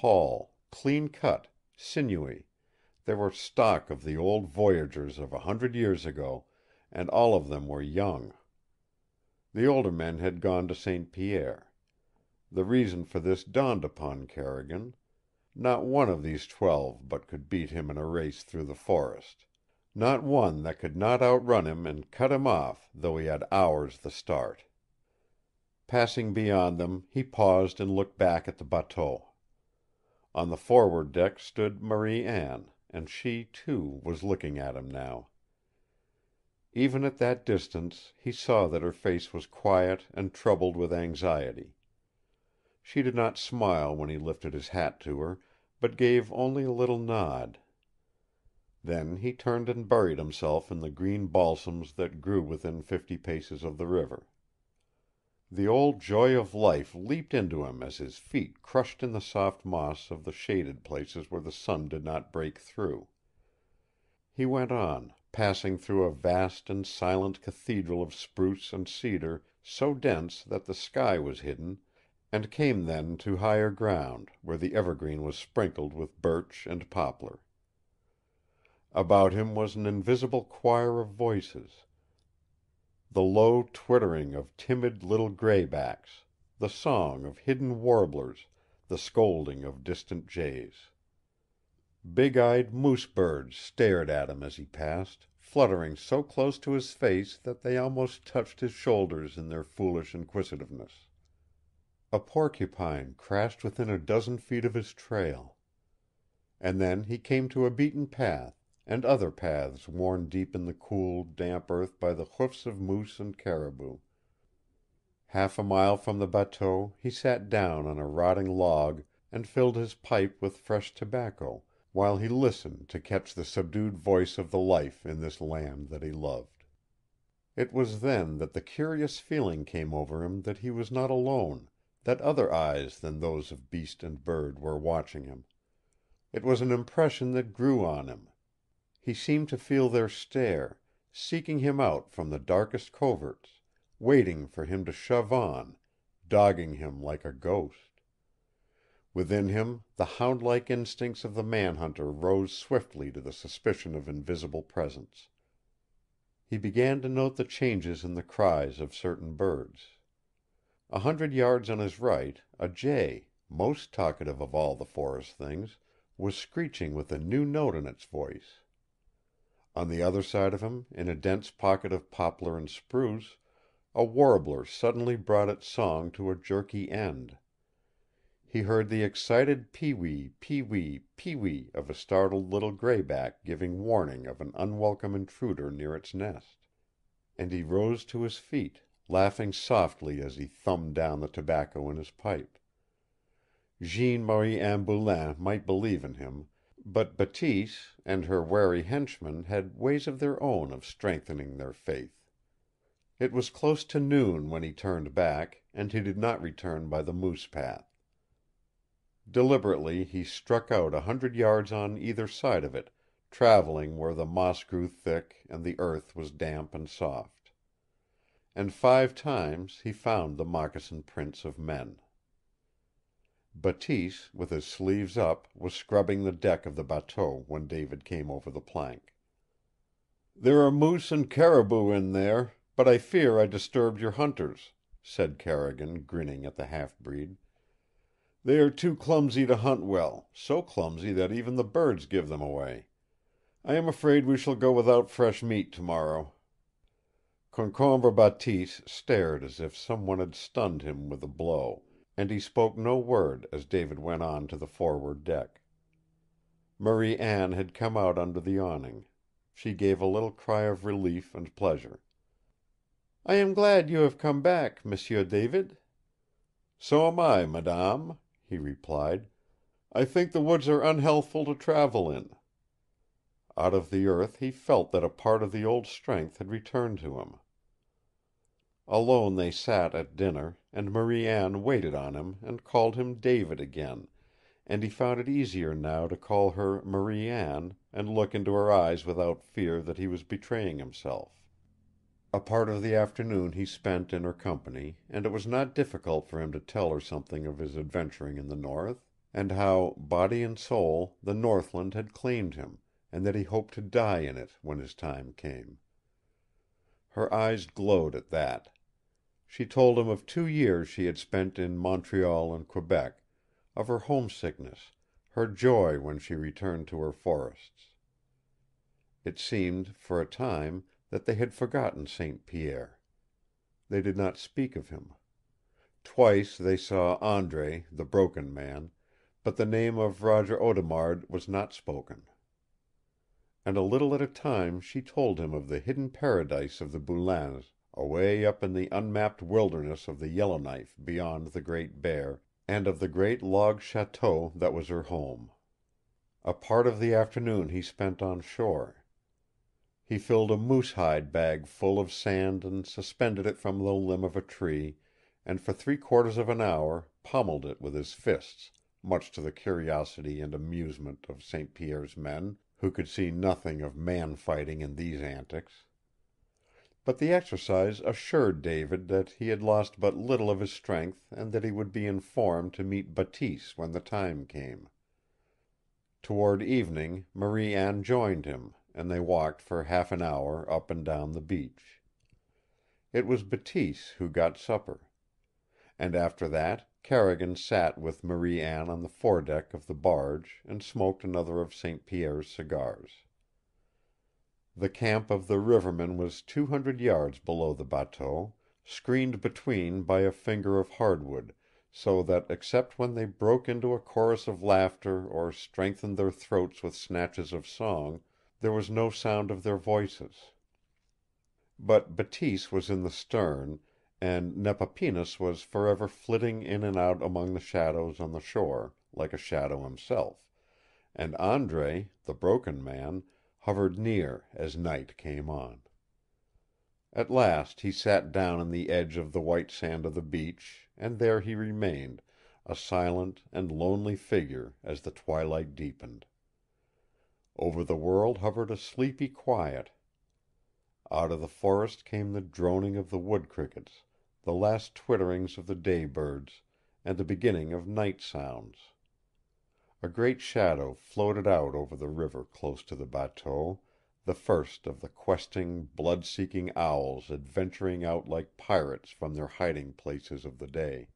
tall, clean cut, sinewy. They were stock of the old voyageurs of 100 years ago, and all of them were young. The older men had gone to St. Pierre. The reason for this dawned upon Carrigan. Not one of these 12 but could beat him in a race through the forest. Not one that could not outrun him and cut him off, though he had hours the start. Passing beyond them, he paused and looked back at the bateau. On the forward deck stood Marie Anne, and she, too, was looking at him now. Even at that distance he saw that her face was quiet and troubled with anxiety. She did not smile when he lifted his hat to her, but gave only a little nod. Then he turned and buried himself in the green balsams that grew within 50 paces of the river. The old joy of life leaped into him as his feet crushed in the soft moss of the shaded places where the sun did not break through. He went on, passing through a vast and silent cathedral of spruce and cedar so dense that the sky was hidden, and came then to higher ground, where the evergreen was sprinkled with birch and poplar. About him was an invisible choir of voices, the low twittering of timid little graybacks, the song of hidden warblers, the scolding of distant jays. Big-eyed moose birds stared at him as he passed, fluttering so close to his face that they almost touched his shoulders in their foolish inquisitiveness. A porcupine crashed within a dozen feet of his trail. And then he came to a beaten path, and other paths worn deep in the cool, damp earth by the hoofs of moose and caribou. Half a mile from the bateau he sat down on a rotting log and filled his pipe with fresh tobacco, while he listened to catch the subdued voice of the life in this land that he loved. It was then that the curious feeling came over him that he was not alone, that other eyes than those of beast and bird were watching him. It was an impression that grew on him. He seemed to feel their stare, seeking him out from the darkest coverts, waiting for him to shove on, dogging him like a ghost. Within him the hound-like instincts of the man-hunter rose swiftly to the suspicion of invisible presence. He began to note the changes in the cries of certain birds. 100 yards on his right, a jay, most talkative of all the forest things, was screeching with a new note in its voice. On the other side of him, in a dense pocket of poplar and spruce, a warbler suddenly brought its song to a jerky end. He heard the excited pee-wee, pee-wee, pee-wee of a startled little grayback giving warning of an unwelcome intruder near its nest. And he rose to his feet, laughing softly as he thumbed down the tobacco in his pipe. Jeanne Marie Anne Boulain might believe in him, but Bateese and her wary henchmen had ways of their own of strengthening their faith. It was close to noon when he turned back, and he did not return by the moose path. Deliberately he struck out 100 yards on either side of it, traveling where the moss grew thick and the earth was damp and soft. And 5 times he found the moccasin prints of men. Bateese, with his sleeves up, was scrubbing the deck of the bateau when David came over the plank. "There are moose and caribou in there, but I fear I disturbed your hunters," said Carrigan, grinning at the half-breed. "They are too clumsy to hunt well, so clumsy that even the birds give them away. I am afraid we shall go without fresh meat tomorrow." Concombre Bateese stared as if some one had stunned him with a blow, and he spoke no word as David went on to the forward deck. Marie Anne had come out under the awning. She gave a little cry of relief and pleasure. "I am glad you have come back, M'sieu David." "So am I, madame," he replied. "I think the woods are unhealthful to travel in." Out of the earth he felt that a part of the old strength had returned to him. Alone they sat at dinner, and Marie Anne waited on him and called him David again, and he found it easier now to call her Marie Anne and look into her eyes without fear that he was betraying himself. A part of the afternoon he spent in her company, and it was not difficult for him to tell her something of his adventuring in the north, and how, body and soul, the Northland had claimed him, and that he hoped to die in it when his time came. Her eyes glowed at that. She told him of 2 years she had spent in Montreal and Quebec, of her homesickness, her joy when she returned to her forests. It seemed, for a time, that they had forgotten St. Pierre. They did not speak of him. Twice they saw Andre, the Broken Man, but the name of Roger Audemard was not spoken. And a little at a time she told him of the hidden paradise of the Boulains, away up in the unmapped wilderness of the Yellowknife beyond the Great Bear, and of the great log chateau that was her home. A part of the afternoon he spent on shore. He filled a moose hide bag full of sand and suspended it from the limb of a tree, and for 3/4 of an hour pommeled it with his fists, much to the curiosity and amusement of St. Pierre's men, who could see nothing of man fighting in these antics. But the exercise assured David that he had lost but little of his strength and that he would be in form to meet Bateese when the time came. Toward evening Marie Anne joined him, and they walked for half an hour up and down the beach. It was Bateese who got supper. And after that Carrigan sat with Marie Anne on the foredeck of the barge and smoked another of St. Pierre's cigars. The camp of the rivermen was 200 yards below the bateau, screened between by a finger of hardwood, so that except when they broke into a chorus of laughter or strengthened their throats with snatches of song, there was no sound of their voices. But Bateese was in the stern, and Nepapinas was forever flitting in and out among the shadows on the shore, like a shadow himself, and Andre, the Broken Man, hovered near as night came on. At last he sat down on the edge of the white sand of the beach, and there he remained, a silent and lonely figure as the twilight deepened. Over the world hovered a sleepy quiet. Out of the forest came the droning of the wood crickets, the last twitterings of the day birds, and the beginning of night sounds. A great shadow floated out over the river close to the bateau, the first of the questing, blood-seeking owls adventuring out like pirates from their hiding places of the day.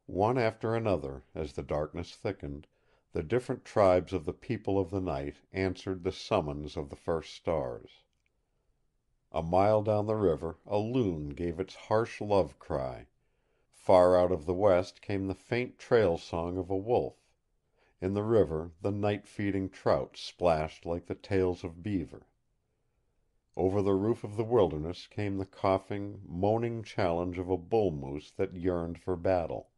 One after another, as the darkness thickened, the different tribes of the people of the night answered the summons of the first stars. A mile down the river a loon gave its harsh love cry. Far out of the west came the faint trail song of a wolf. In the river the night-feeding trout splashed like the tails of beaver. Over the roof of the wilderness came the coughing, moaning challenge of a bull moose that yearned for battle.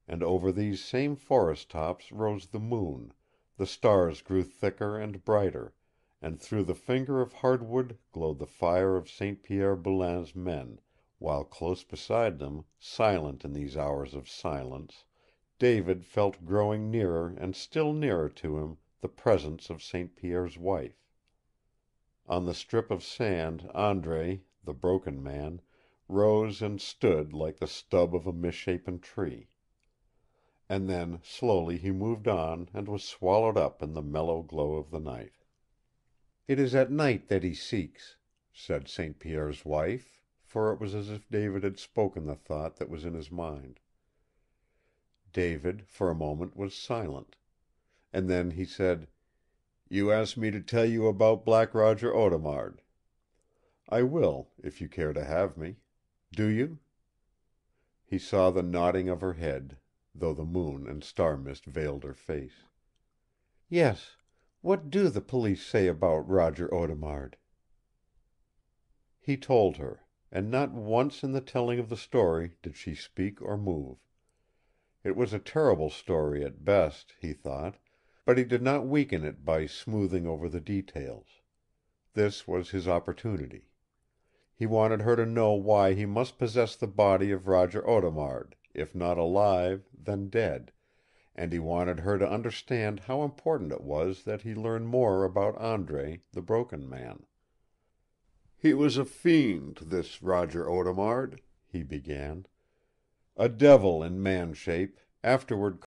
And over these same forest tops rose the moon, the stars grew thicker and brighter, and through the finger of hardwood glowed the fire of St. Pierre Boulin's men, while close beside them, silent in these hours of silence, David felt growing nearer and still nearer to him the presence of St. Pierre's wife. On the strip of sand Andre, the Broken Man, rose and stood like the stub of a misshapen tree. And then slowly he moved on and was swallowed up in the mellow glow of the night. "It is at night that he seeks," said St. Pierre's wife, for it was as if David had spoken the thought that was in his mind. David, for a moment, was silent. And then he said, "You asked me to tell you about Black Roger Audemard. I will, if you care to have me. Do you?" He saw the nodding of her head, though the moon and star mist veiled her face. "Yes. What do the police say about Roger Audemard?" He told her, and not once in the telling of the story did she speak or move. It was a terrible story at best, he thought, but he did not weaken it by smoothing over the details. This was his opportunity. He wanted her to know why he must possess the body of Roger Audemard, if not alive, then dead, and he wanted her to understand how important it was that he learn more about Andre, the Broken Man. "He was a fiend, this Roger Audemard," he began. "A devil in man shape, afterward